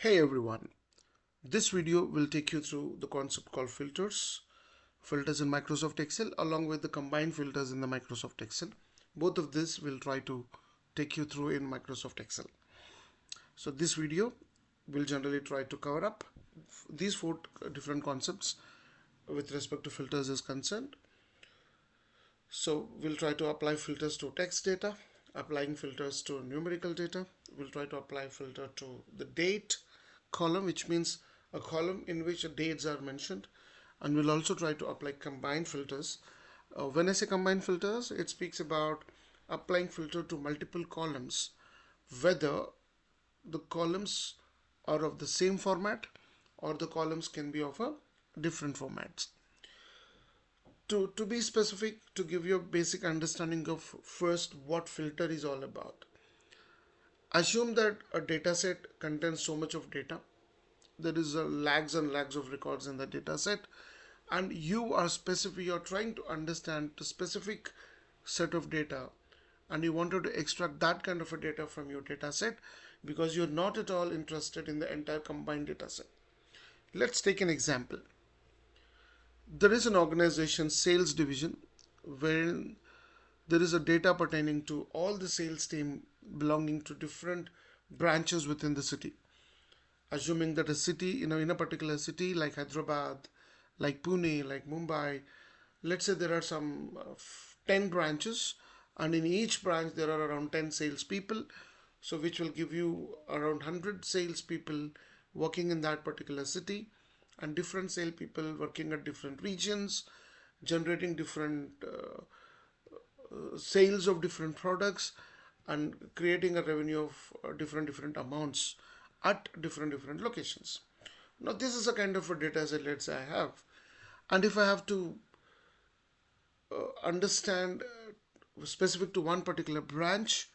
Hey everyone, this video will take you through the concept called filters in Microsoft Excel along with the combined filters in the Microsoft Excel. Both of this will try to take you through in Microsoft Excel. So this video will generally try to cover up these four different concepts with respect to filters is concerned. So we'll try to apply filters to text data, applying filters to numerical data. We'll try to apply filter to the date column, which means a column in which dates are mentioned. And we'll also try to apply combined filters. When I say combined filters, it speaks about applying filter to multiple columns, whether the columns are of the same format or the columns can be of a different formats. To be specific, to give you a basic understanding of first what filter is all about. Assume that a data set contains so much of data. There is a lags and lags of records in the data set, and you're trying to understand the specific set of data, and you wanted to extract that kind of a data from your data set because you're not at all interested in the entire combined data set. Let's take an example. There is an organization sales division wherein there is a data pertaining to all the sales team belonging to different branches within the city. Assuming that a city, in a particular city like Hyderabad, like Pune, like Mumbai, let's say there are some 10 branches, and in each branch there are around 10 salespeople, so which will give you around 100 salespeople working in that particular city, and different salespeople working at different regions, generating different sales of different products and creating a revenue of different amounts at different locations. Now this is a kind of a data set, let's say I have, and if I have to understand specific to one particular branch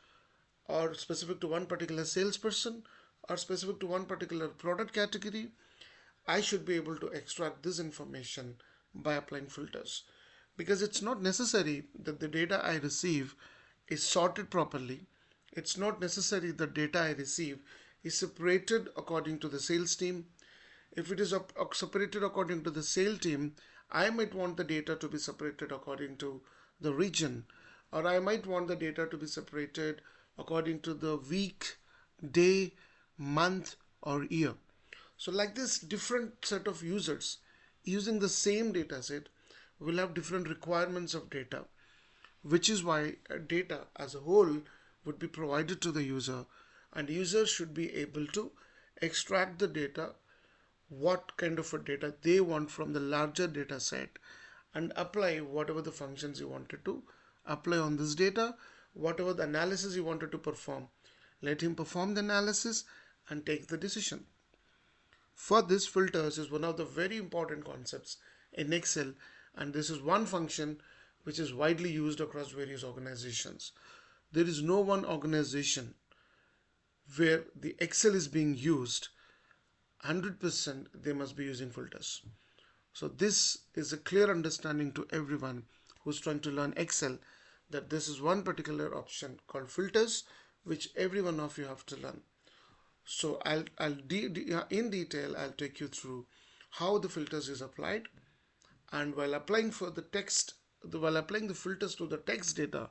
or specific to one particular salesperson or specific to one particular product category, I should be able to extract this information by applying filters, because it's not necessary that the data I receive is sorted properly. It's not necessary the data I receive is separated according to the sales team. If it is separated according to the sales team, I might want the data to be separated according to the region, or I might want the data to be separated according to the week, day, month, or year. So like this, different set of users using the same data set will have different requirements of data, which is why data as a whole would be provided to the user, and users should be able to extract the data, what kind of a data they want from the larger data set, and apply whatever the functions you wanted to apply on this data, whatever the analysis you wanted to perform. Let him perform the analysis and take the decision. For this, filters is one of the very important concepts in Excel, and this is one function which is widely used across various organizations. There is no one organization where the Excel is being used 100% they must be using filters. So this is a clear understanding to everyone who's trying to learn Excel, that this is one particular option called filters which every one of you have to learn. So in detail I'll take you through how the filters is applied, and while applying the filters to the text data,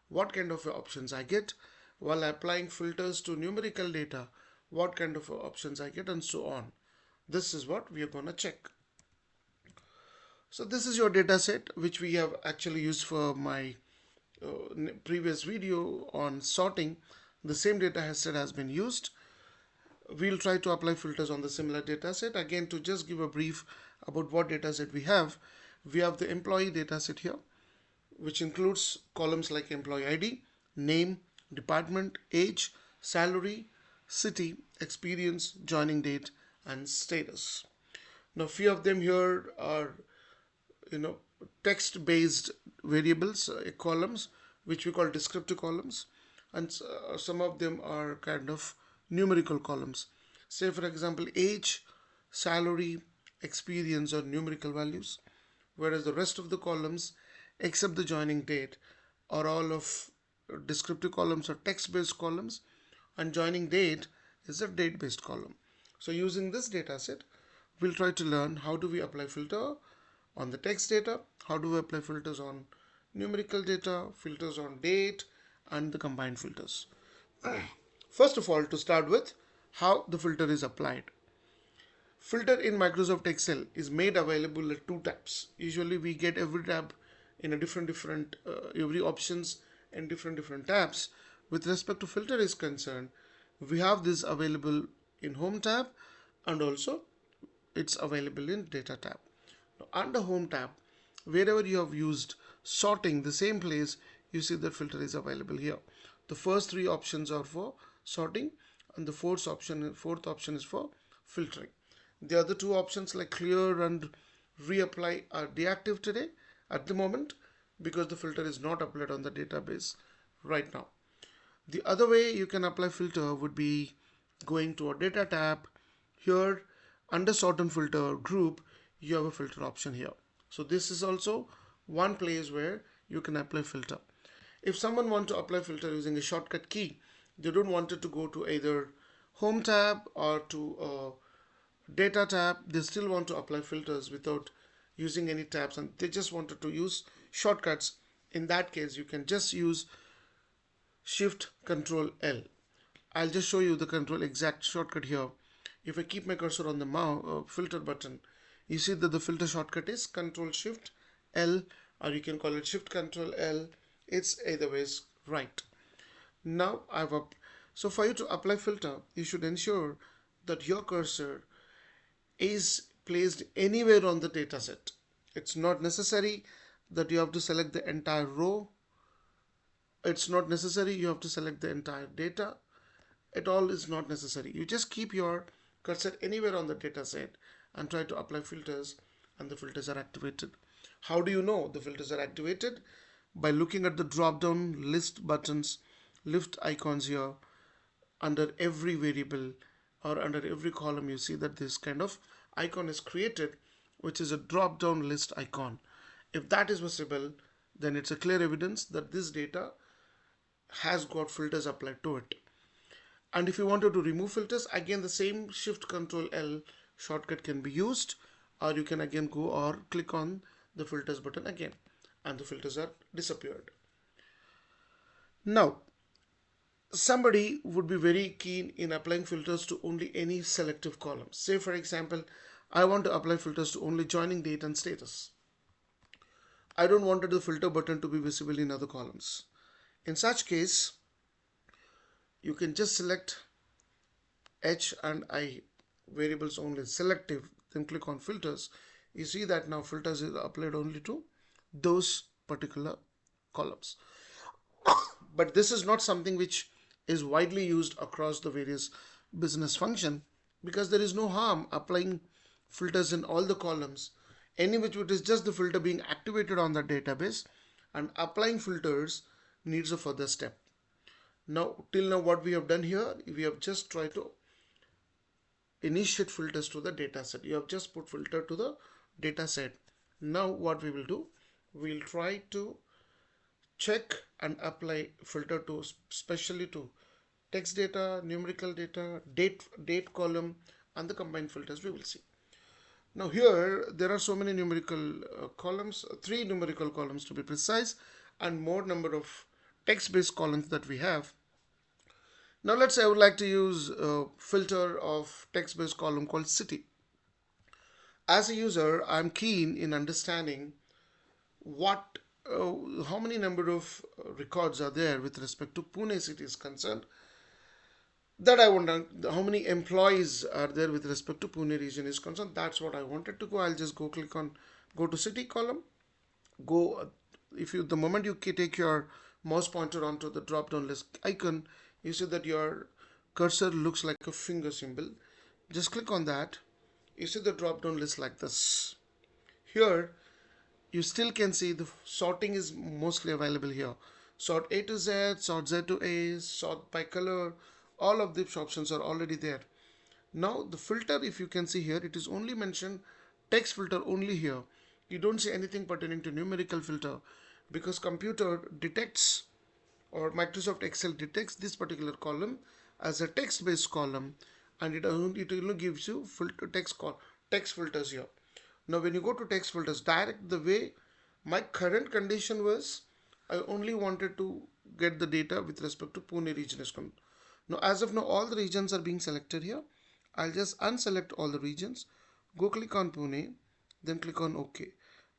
what kind of options I get, while applying filters to numerical data, what kind of options I get, and so on. This is what we are going to check. So this is your data set which we have actually used for my previous video on sorting. The same data set has been used. We'll try to apply filters on the similar data set. Again, to just give a brief about what data set we have the employee data set here, which includes columns like employee ID, name, department, age, salary, city, experience, joining date, and status. Now few of them here are text based variables, columns which we call descriptive columns, and some of them are kind of numerical columns. Say for example, age, salary, experience are numerical values, whereas the rest of the columns except the joining date are all of descriptive columns or text based columns, and joining date is a date based column. So using this data set, we'll try to learn how do we apply filter on the text data, how do we apply filters on numerical data, filters on date, and the combined filters. First of all, to start with, how the filter is applied. Filter in Microsoft Excel is made available at two tabs. Usually we get every tab in a different every options and different tabs. With respect to filter is concerned, we have this available in home tab, and also it's available in data tab. Now, under home tab, wherever you have used sorting, the same place, you see that filter is available here. The first three options are for sorting, and the fourth option is for filtering. The other two options like clear and reapply are deactive today at the moment, because the filter is not applied on the database right now. The other way you can apply filter would be going to a data tab. Here under sort and filter group, you have a filter option here. So this is also one place where you can apply filter. If someone wants to apply filter using a shortcut key, they don't want it to go to either home tab or to data tab. They still want to apply filters without using any tabs, and they just wanted to use shortcuts. In that case, you can just use Shift Control L. I'll just show you the control exact shortcut here. If I keep my cursor on the mouse filter button, you see that the filter shortcut is Control Shift L, or you can call it Shift Control L. It's either ways right. Now so for you to apply filter, you should ensure that your cursor is placed anywhere on the data set. It's not necessary that you have to select the entire row. It's not necessary you have to select the entire data. It all is not necessary. You just keep your cursor anywhere on the data set and try to apply filters, and the filters are activated. How do you know the filters are activated? By looking at the drop down list buttons, list icons here. Under every variable or under every column, you see that this kind of icon is created, which is a drop down list icon. If that is visible, then it's a clear evidence that this data has got filters applied to it. And if you wanted to remove filters, again the same Shift Control L shortcut can be used, or you can again go or click on the filters button again, and the filters are disappeared. Now somebody would be very keen in applying filters to only any selective columns. Say for example, I want to apply filters to only joining date and status. I don't want the filter button to be visible in other columns. In such case, you can just select H and I variables only, selective, then click on filters. You see that now filters is applied only to those particular columns. But this is not something which is widely used across the various business function, because there is no harm applying filters in all the columns. Any which it is just the filter being activated on the database, and applying filters needs a further step. Now till now what we have done here, we have just tried to initiate filters to the data set. You have just put filter to the data set. Now what we will do, we'll try to check and apply filter to especially to text data, numerical data, date column, and the combined filters we will see. Now here there are so many numerical columns, 3 numerical columns to be precise, and more number of text-based columns that we have. Now let's say I would like to use a filter of text-based column called city. As a user, I'm keen in understanding what how many number of records are there with respect to Pune city is concerned. That I wonder how many employees are there with respect to Pune region is concerned. That's what I wanted to go. I'll just go click on go to city column. Go if you the moment you take your mouse pointer onto the drop down list icon, you see that your cursor looks like a finger symbol. Just click on that. You see the drop down list like this. Here you still can see the sorting is mostly available here. Sort A to Z, sort Z to A, sort by color. All of these options are already there. Now the filter, if you can see here, it is only mentioned text filter only here. You don't see anything pertaining to numerical filter, because computer detects or Microsoft Excel detects this particular column as a text based column, and it gives you filter text filters here. Now when you go to text filters direct, the way my current condition was, I only wanted to get the data with respect to Pune region is concerned. Now as of now all the regions are being selected here. I'll just unselect all the regions, go click on Pune, then click on OK.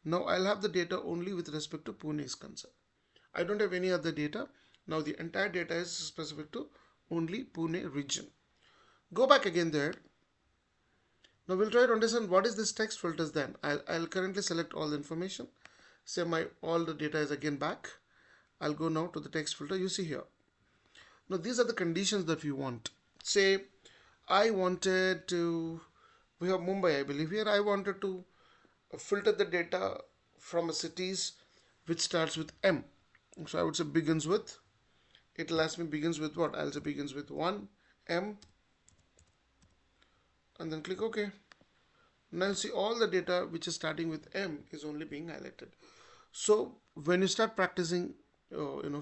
Now I'll have the data only with respect to Pune is concerned. I don't have any other data. Now the entire data is specific to only Pune region. Go back again there. Now we'll try to understand what is this text filters then. I'll currently select all the information. Say my all the data is again back. I'll go now to the text filter. You see here. Now these are the conditions that we want. Say I wanted to, we have Mumbai I believe here. I wanted to filter the data from a cities which starts with M. So I would say begins with, it'll ask me begins with what? I'll say begins with 1 M and then click OK. Now you see all the data which is starting with M is only being highlighted. So when you start practicing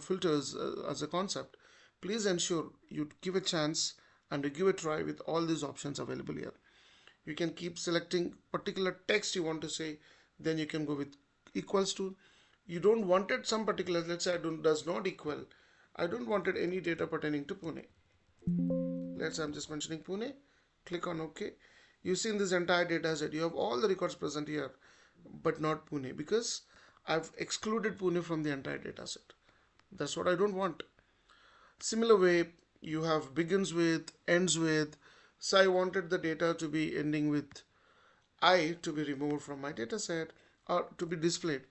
filters as a concept, please ensure you give a chance and you give a try with all these options available here. You can keep selecting particular text you want to say, then you can go with equals to. You don't wanted some particular, let's say does not equal. I don't wanted any data pertaining to Pune. Let's say I'm just mentioning Pune. Click on OK. You see in this entire data set, you have all the records present here, but not Pune because I've excluded Pune from the entire data set. That's what I don't want. Similar way, you have begins with, ends with. So I wanted the data to be ending with I to be removed from my data set or to be displayed.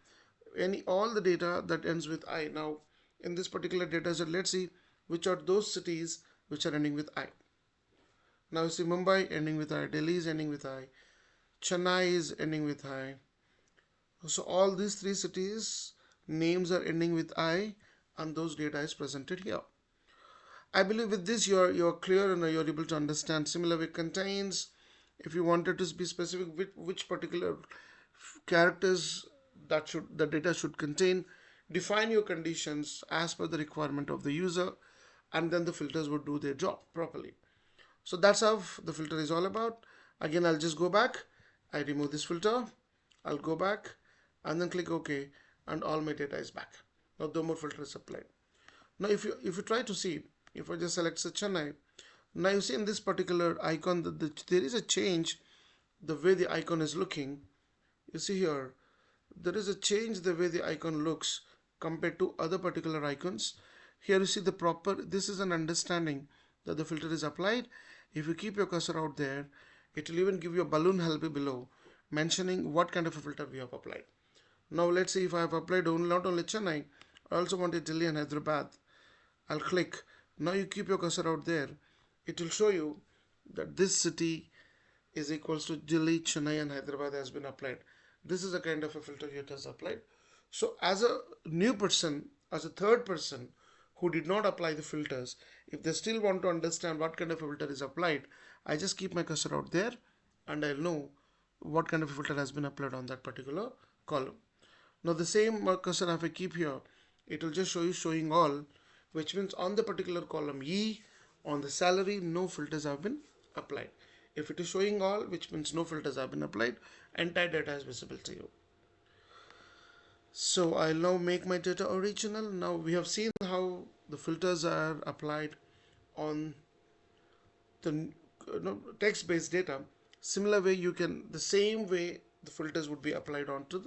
All the data that ends with I. Now in this particular data set, let's see which are those cities which are ending with I. Now you see Mumbai ending with I, Delhi is ending with I, Chennai is ending with I. So all these three cities names are ending with I and those data is presented here. I believe with this you're clear and you're able to understand. Similarly contains, if you wanted to be specific which particular characters that the data should contain, define your conditions as per the requirement of the user, and then the filters would do their job properly. So that's how the filter is all about. Again, I'll just go back. I remove this filter. I'll go back and then click OK, and all my data is back. Now no more filter is applied. Now if you try to see, if I just select Chennai, now you see in this particular icon that there is a change the way the icon is looking. You see here, there is a change the way the icon looks compared to other particular icons. Here you see the proper, this is an understanding that the filter is applied. If you keep your cursor out there, it will even give you a balloon help below mentioning what kind of a filter we have applied. Now let's see if I have applied not only Chennai, I also wanted Delhi and Hyderabad. I'll click. Now you keep your cursor out there. It will show you that this city is equals to Delhi, Chennai and Hyderabad has been applied. This is a kind of a filter it has applied. So as a new person, as a third person who did not apply the filters, if they still want to understand what kind of a filter is applied, I just keep my cursor out there and I'll know what kind of a filter has been applied on that particular column. Now the same cursor if I keep here, it will just show you showing all, which means on the particular column E, on the salary, no filters have been applied. If it is showing all, which means no filters have been applied, entire data is visible to you. So I'll now make my data original. Now we have seen how the filters are applied on the text-based data. Similar way you can, the same way the filters would be applied onto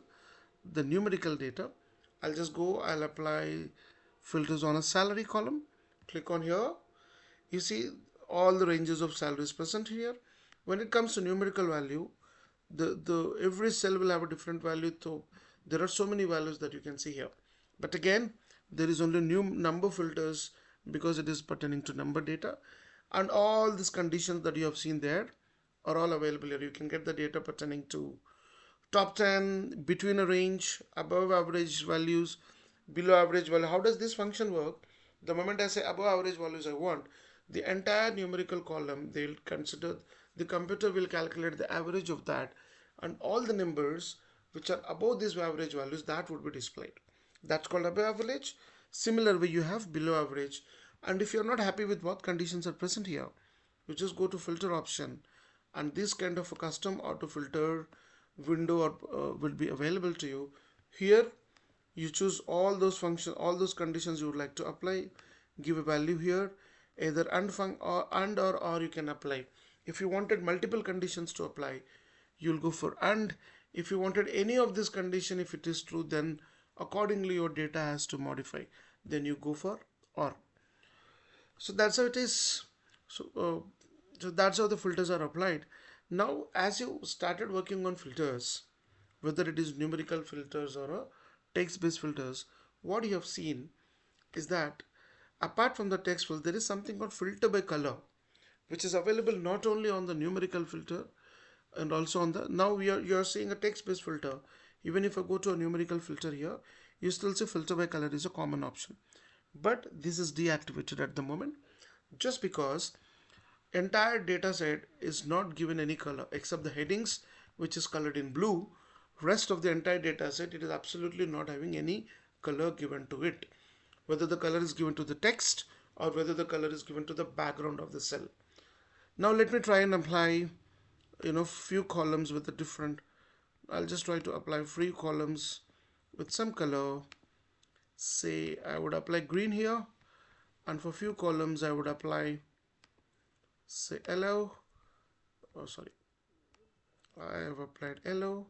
the numerical data. I'll just go, I'll apply filters on a salary column. Click on here. You see all the ranges of salaries present here. When it comes to numerical value, the every cell will have a different value. So there are so many values that you can see here. But again, there is only new number filters because it is pertaining to number data. And all these conditions that you have seen there are all available here. You can get the data pertaining to top 10, between a range, above average values, below average value. How does this function work? The moment I say above average values I want, the entire numerical column, they'll consider, the computer will calculate the average of that, and all the numbers which are above these average values, that would be displayed. That's called above average. Similar way you have below average. And if you're not happy with what conditions are present here, you just go to filter option, and this kind of a custom auto filter window will be available to you. Here you choose all those functions, all those conditions you would like to apply, give a value here, either or you can apply. If you wanted multiple conditions to apply, you'll go for and. If you wanted any of this condition, if it is true, then accordingly your data has to modify, then you go for or. So that's how it is. So that's how the filters are applied. Now as you started working on filters, whether it is numerical filters or a text based filters, what you have seen is that apart from the text field, there is something called filter by color, which is available not only on the numerical filter and also on the, now you are seeing a text based filter. Even if I go to a numerical filter here, you still see filter by color is a common option, but this is deactivated at the moment, just because entire data set is not given any color except the headings, which is colored in blue. Rest of the entire data set, it is absolutely not having any color given to it, whether the color is given to the text or whether the color is given to the background of the cell. Now let me try and apply few columns with a different, I'll just try to apply few columns with some color. Say I would apply green here, and for few columns I would apply, say, yellow. Oh sorry, I have applied yellow.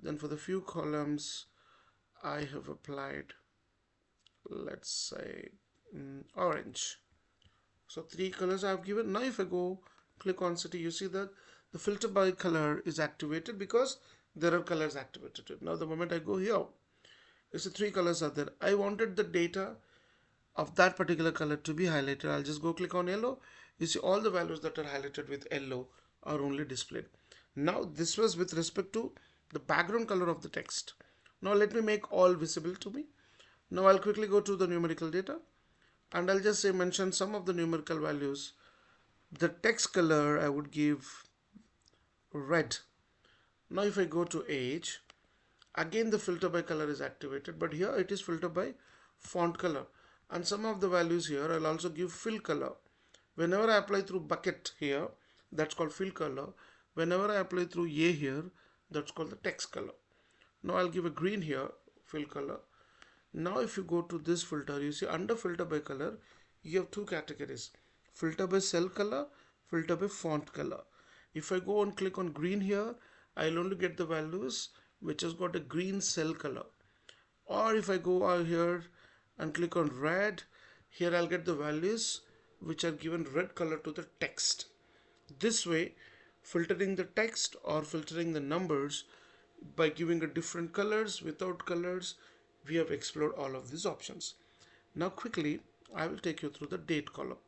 Then for the few columns I have applied, let's say, orange. So 3 colors I have given. Now if I go click on city, you see that the filter by color is activated because there are colors activated. Now the moment I go here, you see 3 colors are there. I wanted the data of that particular color to be highlighted. I'll just go click on yellow. You see all the values that are highlighted with yellow are only displayed. Now this was with respect to the background color of the text. Now let me make all visible to me. Now I'll quickly go to the numerical data, and I'll just say mention some of the numerical values. The text color I would give red. Now if I go to age, again the filter by color is activated, but here it is filter by font color, and some of the values here I'll also give fill color. Whenever I apply through bucket here, that's called fill color. Whenever I apply through A here, that's called the text color. Now I'll give a green here, fill color. Now if you go to this filter, you see under filter by color you have 2 categories: filter by cell color, filter by font color. If I go and click on green here, I'll only get the values which has got a green cell color. Or if I go out here and click on red, here I'll get the values which are given red color to the text. This way, filtering the text or filtering the numbers by giving a different colors, without colors, we have explored all of these options. Now quickly I will take you through the date column.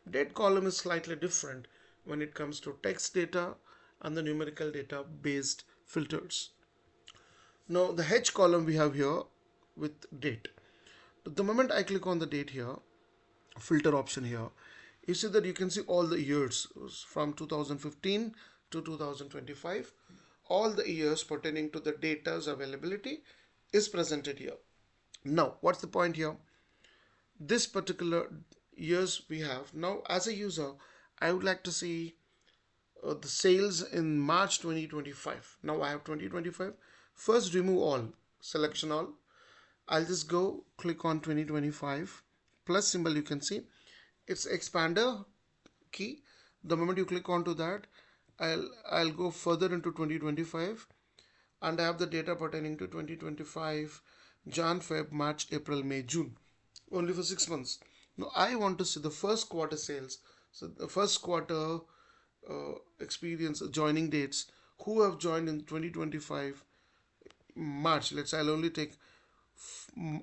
Date column is slightly different when it comes to text data and the numerical data based filters. Now the H column we have here with date. The moment I click on the date here, filter option here, you see that you can see all the years from 2015 to 2025. All the years pertaining to the data's availability is presented here. Now what's the point here? This particular years we have. Now as a user, I would like to see the sales in March 2025. Now I have 2025. First remove all, selection all. I'll just go click on 2025 plus symbol. You can see it's expander key. The moment you click onto that, I'll go further into 2025, and I have the data pertaining to 2025 Jan, Feb, March, April, May, June, only for 6 months. Now I want to see the first quarter sales. So the first quarter experience joining dates, who have joined in 2025 March. Let's say I'll only take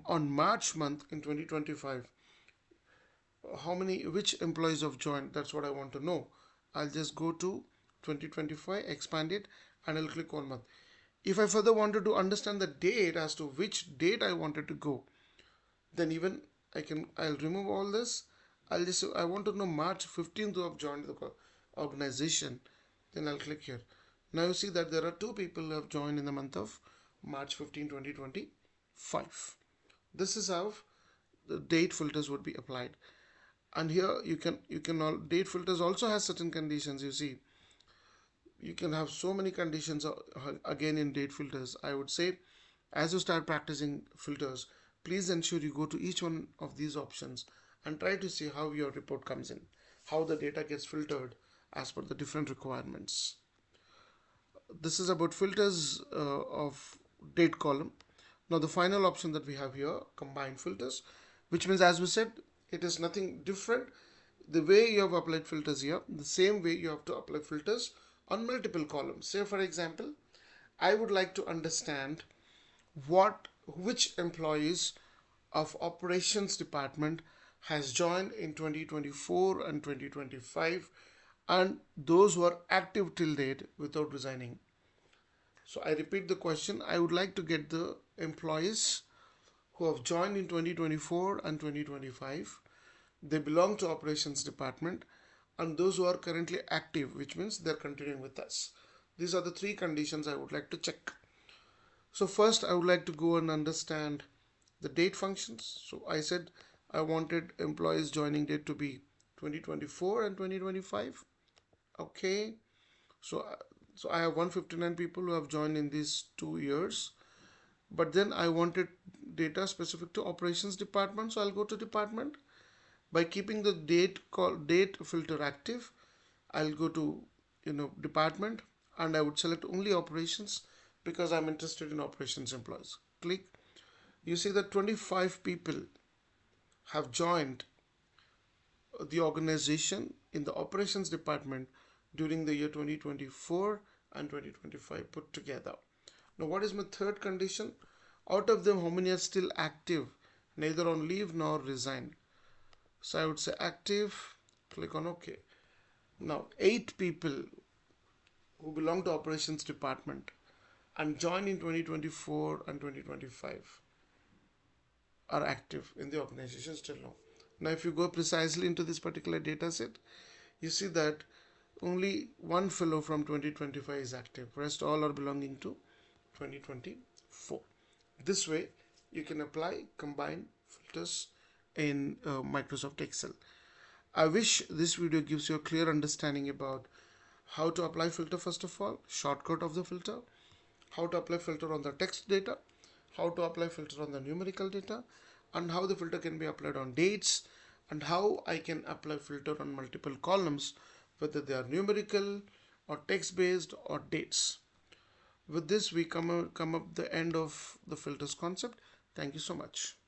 on March month in 2025, how many, which employees have joined. That's what I want to know. I'll just go to 2025, expand it, and I'll click on month. If I further wanted to understand the date as to which date I wanted to go, then even I'll remove all this. I want to know March 15th who have joined the organization. Then I'll click here. Now you see that there are 2 people who have joined in the month of March 15, 2025. This is how the date filters would be applied. And here you can all date filters also has certain conditions. You see, you can have so many conditions again in date filters. I would say, as you start practicing filters, please ensure you go to each one of these options and try to see how your report comes in, how the data gets filtered as per the different requirements. This is about filters of date column. Now the final option that we have here, combine filters, which means, as we said, it is nothing different. The way you have applied filters here, the same way you have to apply filters on multiple columns. Say for example, I would like to understand which employees of operations department has joined in 2024 and 2025, and those who are active till date without resigning. So I repeat the question. I would like to get the employees who have joined in 2024 and 2025. They belong to operations department, and those who are currently active, which means they're continuing with us. These are the three conditions I would like to check. So first I would like to go and understand the date functions. So I said I wanted employees joining date to be 2024 and 2025. Okay. So so I have 159 people who have joined in these 2 years. But then I wanted data specific to operations department. So I'll go to department. By keeping the date filter active, I'll go to department, and I would select only operations because I'm interested in operations employees. Click. You see that 25 people have joined the organization in the operations department during the year 2024 and 2025 put together. Now what is my third condition? Out of them, how many are still active, neither on leave nor resign? So I would say active, click on OK. Now 8 people who belong to operations department and join in 2024 and 2025 are active in the organization still now. Now if you go precisely into this particular data set, you see that only one fellow from 2025 is active. Rest all are belonging to 2024. This way you can apply combine filters in Microsoft Excel. I wish this video gives you a clear understanding about how to apply filter. First of all, shortcut of the filter, how to apply filter on the text data, how to apply filter on the numerical data, and how the filter can be applied on dates, and how I can apply filter on multiple columns, whether they are numerical or text based or dates. With this we come up the end of the filters concept. Thank you so much.